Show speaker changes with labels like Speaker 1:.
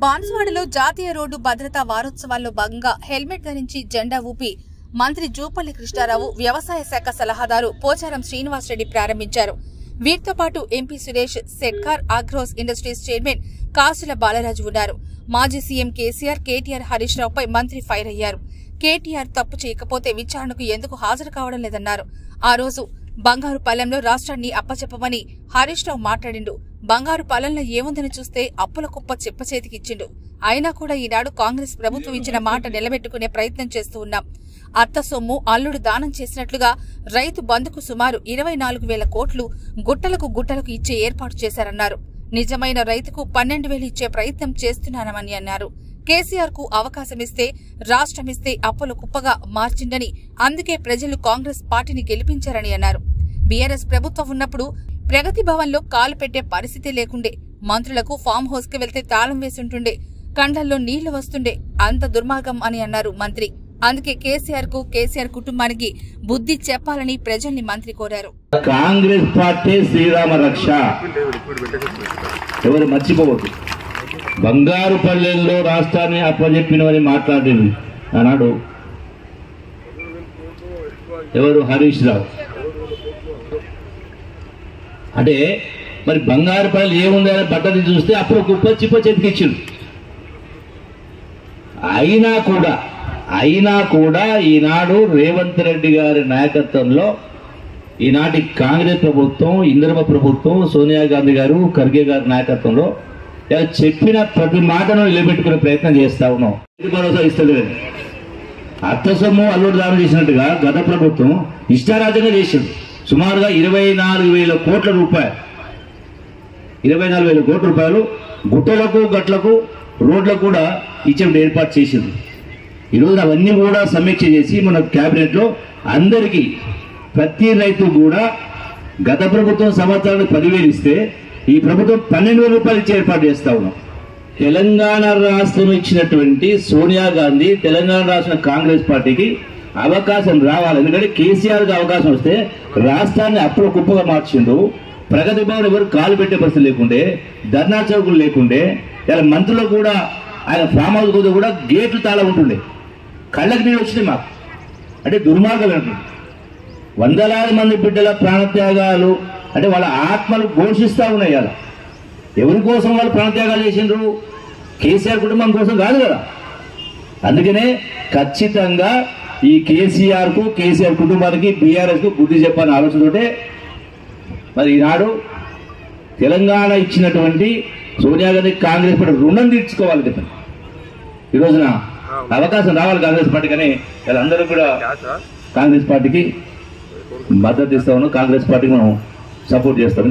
Speaker 1: బాన్సువాడలో జాతీయ రోడ్డు భద్రతా వారోత్సవాల్లో భాగంగా హెల్మెట్ ధరించి జెండా ఊపి మంత్రి జూపల్లి కృష్ణారావు, వ్యవసాయ శాఖ సలహాదారు పోచారం శ్రీనివాసరెడ్డి ప్రారంభించారు. వీరితో పాటు MP Suresh, Setkar Agros industries chairman Kasula Balaraju ఉన్నారు. మాజీ సీఎం కేసీఆర్, కేటీఆర్ హరీష్ రావుపై మంత్రి ఫైర్ అయ్యారు. కేటీఆర్ తప్పు చేయకపోతే విచారణకు ఎందుకు హాజరు కావడం లేదన్నారు. ఆ రోజు బంగారుపాలెంలో రాష్ట్రాన్ని అప్పచెప్పమని హరీష్ రావు మాట్లాడిండు. బంగారుపాలెంలో ఏముందని చూస్తే అప్పుల కుప్ప చెప్పచేతికిచ్చిండు. అయినా కూడా ఈనాడు కాంగ్రెస్ ప్రభుత్వం ఇచ్చిన మాట నిలబెట్టుకునే ప్రయత్నం చేస్తూ ఉన్నాం. అత్త సొమ్ము అల్లుడు దానం చేసినట్లుగా రైతు బంధుకు సుమారు 24,000 కోట్లు గుట్టలకు ఇచ్చే ఏర్పాటు చేశారన్నారు. నిజమైన రైతుకు 12,000 ఇచ్చే ప్రయత్నం చేస్తున్నానని అన్నారు. కేసీఆర్ కు అవకాశమిస్తే, రాష్ట్రమిస్తే అప్పుల కుప్పగా మార్చిందని, అందుకే ప్రజలు కాంగ్రెస్ పార్టీని గెలిపించారని అన్నారు. బీఆర్ఎస్ ప్రభుత్వం ఉన్నప్పుడు ప్రగతి భవన్ లో కాలు పెట్టే పరిస్థితి లేకుండే. మంత్రులకు ఫామ్ హౌస్ కి వెళ్తే తాళం వేసుంటుండే, కండ్లల్లో నీళ్లు వస్తుండే. అంత దుర్మార్గం అని అన్నారు మంత్రి. అందుకే కేసీఆర్ కు, కేసీఆర్ కుటుంబానికి బుద్ధి చెప్పాలని ప్రజల్ని మంత్రి కోరారు.
Speaker 2: కాంగ్రెస్ పార్టీ శ్రీరామ రక్ష ఎవరు మర్చిపోవద్దు. బంగారుపల్లెల్లో రాష్ట్రాన్ని అప్పచెప్పినవని మాట్లాడింది అన్నాడు ఎవరు, హరీష్ రావు. అంటే మరి బంగారుపల్లి ఏముందని పద్ధతి చూస్తే అప్పుడు కుప్ప చిప్ప చేతికిచ్చిండు. అయినా కూడా ఈనాడు రేవంత్ రెడ్డి గారి నాయకత్వంలో ఈనాటి కాంగ్రెస్ ప్రభుత్వం, ఇందిరమ్మ ప్రభుత్వం, సోనియా గాంధీ గారు, ఖర్గే గారి నాయకత్వంలో చెప్పిన ప్రతి మాటను నిలబెట్టుకునే ప్రయత్నం చేస్తా ఉన్నాం. భరోసా ఇస్తుంది. అత్త సొమ్ము అల్లుడు దానం చేసినట్టుగా గత ప్రభుత్వం ఇష్టారాజ్యంగా చేసింది. సుమారుగా 24,000 కోట్ల రూపాయలు, 24,000 కోట్ల రూపాయలు గుట్టలకు, గట్లకు, రోడ్లకు కూడా ఇచ్చేప్పుడు ఏర్పాటు చేసింది. ఈరోజు అవన్నీ కూడా సమీక్ష చేసి మన కేబినెట్ లో అందరికీ, ప్రతి రైతు కూడా గత ప్రభుత్వం సంవత్సరానికి 10,000 ఇస్తే ఈ ప్రభుత్వం 12,000 రూపాయలు ఇచ్చి ఏర్పాటు చేస్తా ఉన్నాం. తెలంగాణ రాష్ట్రం ఇచ్చినటువంటి సోనియా గాంధీ, తెలంగాణ రాష్ట్ర కాంగ్రెస్ పార్టీకి అవకాశం రావాలి. ఎందుకంటే కేసీఆర్ కి అవకాశం వస్తే రాష్ట్రాన్ని అప్పుల కుప్పగా మార్చిండు. ప్రగతి భవన్ ఎవరు కాలు పెట్టే పరిస్థితి లేకుండే, ధర్నా చౌకులు లేకుండే, ఇలా మంత్రులకు కూడా ఆయన ఫామ్ హౌస్ కూడా గేట్లు తాళ ఉంటుండే. కళ్ళకి నీళ్ళు వచ్చినాయి మాకు. అంటే దుర్మార్గం ఏంటంటే వందలాది మంది బిడ్డల ప్రాణత్యాగాలు, అంటే వాళ్ళ ఆత్మలు ఘోషిస్తా ఉన్నాయి. అలా ఎవరి కోసం వాళ్ళు ప్రాణత్యాగాలు చేసిండ్రు? కేసీఆర్ కుటుంబం కోసం కాదు కదా. అందుకనే ఖచ్చితంగా ఈ కేసీఆర్ కు, కేసీఆర్ కుటుంబానికి, బీఆర్ఎస్ కు బుద్ధి చెప్పాలని ఆలోచనతోటే మరి ఈనాడు తెలంగాణ ఇచ్చినటువంటి సోనియా గాంధీ కాంగ్రెస్ పార్టీ రుణం తీర్చుకోవాలి కదా. ఈ రోజున అవకాశం రావాలి కాంగ్రెస్ పార్టీ. కానీ వీళ్ళందరూ కూడా కాంగ్రెస్ పార్టీకి మద్దతు ఇస్తా ఉన్నాం, కాంగ్రెస్ పార్టీకి మనం సపోర్ట్ చేస్తాం.